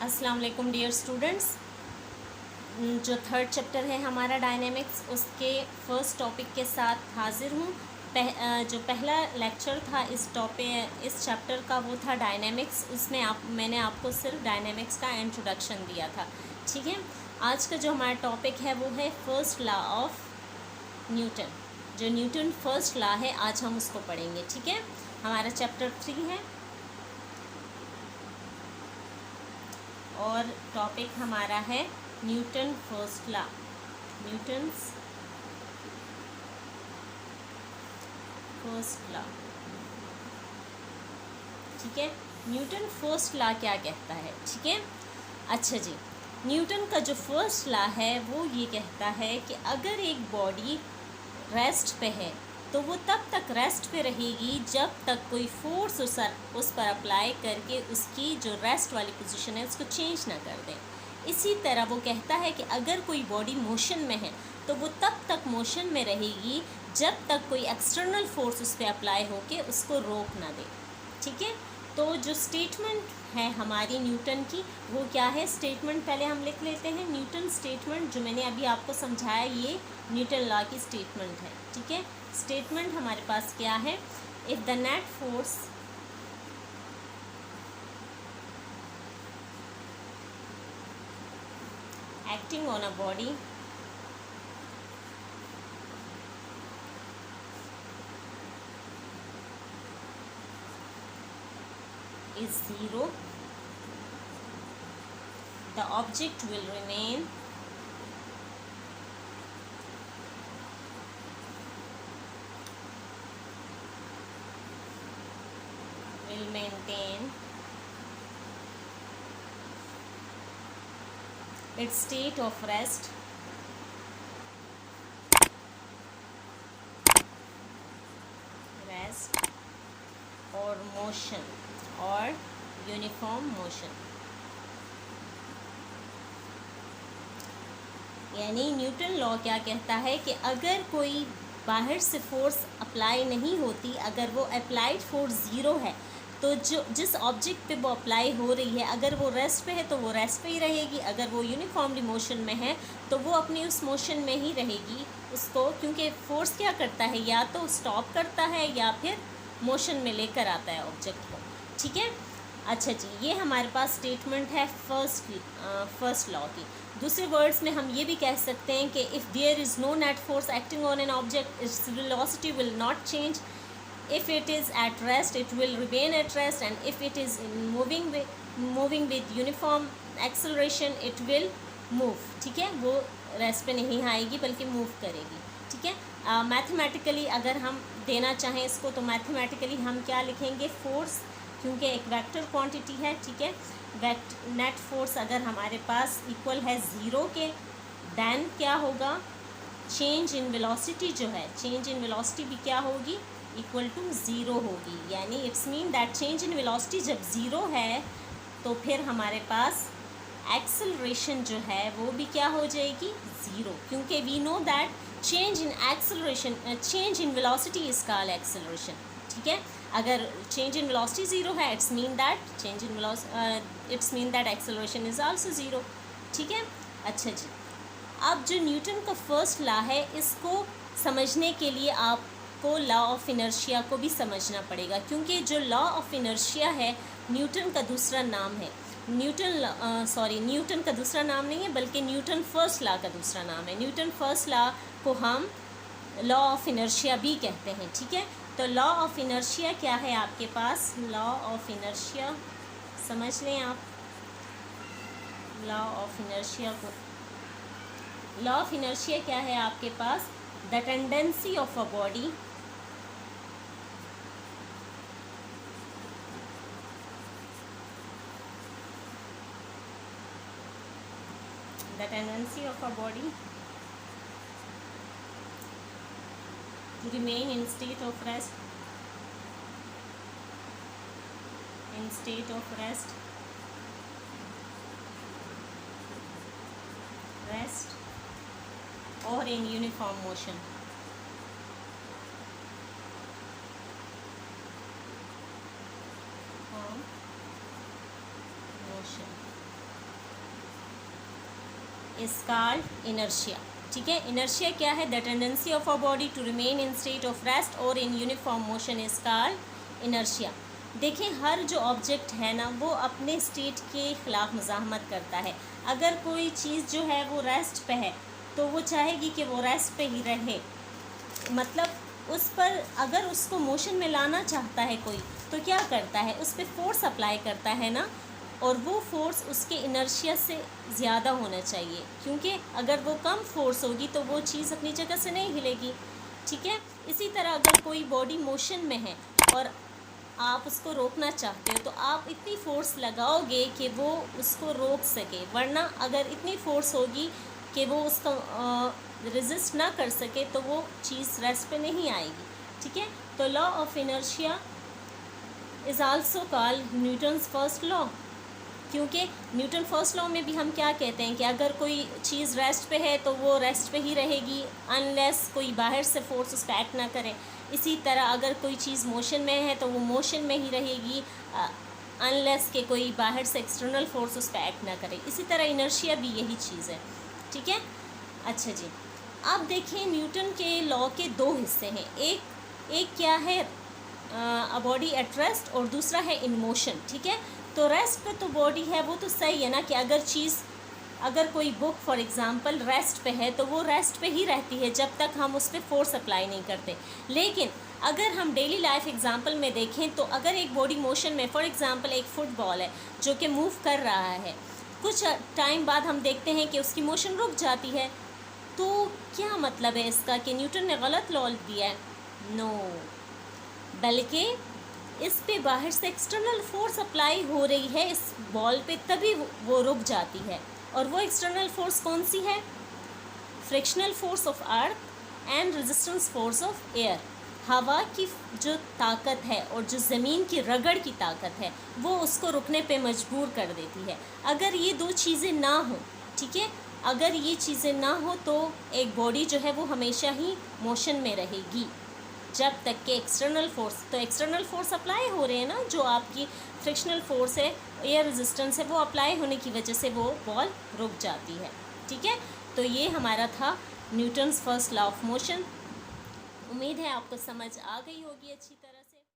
अस्सलाम वालेकुम dear students. जो थर्ड चैप्टर है हमारा डायनेमिक्स, उसके फर्स्ट टॉपिक के साथ हाजिर हूँ। जो पहला लेक्चर था इस चैप्टर का वो था डायनेमिक्स। उसमें मैंने आपको सिर्फ डायनेमिक्स का इंट्रोडक्शन दिया था। ठीक है, आज का जो हमारा टॉपिक है वो है फर्स्ट लॉ ऑफ न्यूटन। जो न्यूटन फर्स्ट लॉ है, आज हम उसको पढ़ेंगे। ठीक है, हमारा चैप्टर 3 है और टॉपिक हमारा है Newton first law. Newton's first law. ठीक है, न्यूटन फर्स्ट लॉ क्या कहता है? ठीक है, अच्छा जी, न्यूटन का जो फर्स्ट लॉ है वो ये कहता है कि अगर एक बॉडी रेस्ट पे है तो वो तब तक रेस्ट पे रहेगी जब तक कोई फोर्स उस पर अप्लाई करके उसकी जो रेस्ट वाली पोजीशन है उसको चेंज ना कर दे। इसी तरह वो कहता है कि अगर कोई बॉडी मोशन में है तो वो तब तक मोशन में रहेगी जब तक कोई एक्सटर्नल फोर्स उस पर अप्लाई होके उसको रोक ना दे। ठीक है, तो जो स्टेटमेंट है हमारी न्यूटन की वो क्या है? स्टेटमेंट पहले हम लिख लेते हैं। न्यूटन स्टेटमेंट जो मैंने अभी आपको समझाया ये न्यूटन लॉ की स्टेटमेंट है। ठीक है, स्टेटमेंट हमारे पास क्या है? If the net force acting on a body is zero, the object will remain will maintain its state of rest or motion or uniform motion। यानी न्यूटन लॉ क्या कहता है कि अगर कोई बाहर से फोर्स अप्लाई नहीं होती, अगर वो अप्लाइड फोर्स ज़ीरो है तो जिस ऑब्जेक्ट पे वो अप्लाई हो रही है, अगर वो रेस्ट पे है तो वो रेस्ट पे ही रहेगी, अगर वो यूनिफॉर्मली मोशन में है तो वो अपनी उस मोशन में ही रहेगी उसको, क्योंकि फोर्स क्या करता है, या तो स्टॉप करता है या फिर मोशन में लेकर आता है ऑब्जेक्ट को। ठीक है, अच्छा जी, ये हमारे पास स्टेटमेंट है फर्स्ट लॉ की। दूसरे वर्ड्स में हम ये भी कह सकते हैं कि if there is no net force acting on an object, its velocity will not change. If it is at rest, it will remain at rest, and if it is moving with uniform acceleration, it will move। ठीक है, वो rest पे नहीं आएगी बल्कि move करेगी। ठीक है, मैथमेटिकली अगर हम देना चाहें इसको तो मैथमेटिकली हम क्या लिखेंगे? फोर्स, क्योंकि एक वेक्टर क्वांटिटी है। ठीक है, नेट फोर्स अगर हमारे पास इक्वल है ज़ीरो के, देन क्या होगा? चेंज इन वेलोसिटी जो है, चेंज इन वेलोसिटी भी क्या होगी? इक्वल टू ज़ीरो होगी। यानी it's mean that change in velocity जब ज़ीरो है तो फिर हमारे पास एक्सेलरेशन जो है वो भी क्या हो जाएगी? ज़ीरो, क्योंकि we know that change in acceleration, change in velocity is called acceleration. ठीक है, अगर चेंज इन वेलोसिटी ज़ीरो है, it's mean that acceleration is also zero. ठीक है, अच्छा जी, अब जो न्यूटन का फर्स्ट लॉ है इसको समझने के लिए आपको लॉ ऑफ इनर्शिया को भी समझना पड़ेगा, क्योंकि जो लॉ ऑफ इनर्शिया है न्यूटन का दूसरा नाम है। न्यूटन का दूसरा नाम नहीं है बल्कि न्यूटन फर्स्ट लॉ का दूसरा नाम है। न्यूटन फर्स्ट लॉ को हम लॉ ऑफ इनर्शिया भी कहते हैं। ठीक है, तो लॉ ऑफ इनर्शिया क्या है आपके पास? लॉ ऑफ इनर्शिया समझ लें आप। लॉ ऑफ इनर्शिया को, लॉ ऑफ इनर्शिया क्या है आपके पास? The tendency of a body to remain in state of rest, or in uniform motion। motion। Is called inertia. ठीक है, इनर्शिया क्या है? The tendency of a body to remain in state of rest और in uniform motion is called inertia. देखें, हर जो object है ना वो अपने स्टेट के ख़िलाफ़ मज़ाहमत करता है। अगर कोई चीज़ जो है वो रेस्ट पे है तो वो चाहेगी कि वो रेस्ट पे ही रहे, मतलब उस पर अगर उसको मोशन में लाना चाहता है कोई तो क्या करता है? उस पर फोर्स अप्लाई करता है ना, और वो फोर्स उसके इनर्शिया से ज़्यादा होना चाहिए, क्योंकि अगर वो कम फोर्स होगी तो वो चीज़ अपनी जगह से नहीं हिलेगी। ठीक है, इसी तरह अगर कोई बॉडी मोशन में है और आप उसको रोकना चाहते हो तो आप इतनी फ़ोर्स लगाओगे कि वो उसको रोक सके, वरना अगर इतनी फ़ोर्स होगी कि वो उसका रेजिस्ट ना कर सके तो वो चीज़ रेस्ट पे नहीं आएगी। ठीक है, तो law of inertia is also called Newton's first law, क्योंकि न्यूटन फर्स्ट लॉ में भी हम क्या कहते हैं कि अगर कोई चीज़ रेस्ट पे है तो वो रेस्ट पे ही रहेगी अनलेस कोई बाहर से फोर्स उस पर एक्ट ना करे। इसी तरह अगर कोई चीज़ मोशन में है तो वो मोशन में ही रहेगी अनलेस के कोई बाहर से एक्सटर्नल फोर्स उस पर एक्ट ना करे। इसी तरह इनर्शिया भी यही चीज़ है। ठीक है, अच्छा जी, अब देखें न्यूटन के लॉ के दो हिस्से हैं। एक क्या है, अ बॉडी एट रेस्ट, और दूसरा है इन मोशन। ठीक है, तो रेस्ट पे तो बॉडी है वो तो सही है ना कि अगर कोई बुक फॉर एग्ज़ाम्पल रेस्ट पे है तो वो रेस्ट पे ही रहती है जब तक हम उस पर फोर्स अप्लाई नहीं करते। लेकिन अगर हम डेली लाइफ एग्ज़ाम्पल में देखें तो अगर एक बॉडी मोशन में, फॉर एग्ज़ाम्पल एक फुटबॉल है जो कि मूव कर रहा है, कुछ टाइम बाद हम देखते हैं कि उसकी मोशन रुक जाती है, तो क्या मतलब है इसका कि न्यूटन ने गलत लॉ दिया है? नो, बल्कि इस पे बाहर से एक्सटर्नल फोर्स अप्लाई हो रही है इस बॉल पे, तभी वो रुक जाती है। और वो एक्सटर्नल फोर्स कौन सी है? Frictional force of earth and resistance force of air. हवा की जो ताकत है और जो ज़मीन की रगड़ की ताकत है वो उसको रुकने पे मजबूर कर देती है। अगर ये दो चीज़ें ना हो, ठीक है, अगर ये चीज़ें ना हो तो एक बॉडी जो है वो हमेशा ही मोशन में रहेगी जब तक कि एक्सटर्नल फोर्स अप्लाई हो रहे हैं ना, जो आपकी फ्रिक्शनल फोर्स है, एयर रेजिस्टेंस है, वो अप्लाई होने की वजह से वो बॉल रुक जाती है। ठीक है, तो ये हमारा था Newton's first law of motion. उम्मीद है आपको समझ आ गई होगी अच्छी तरह।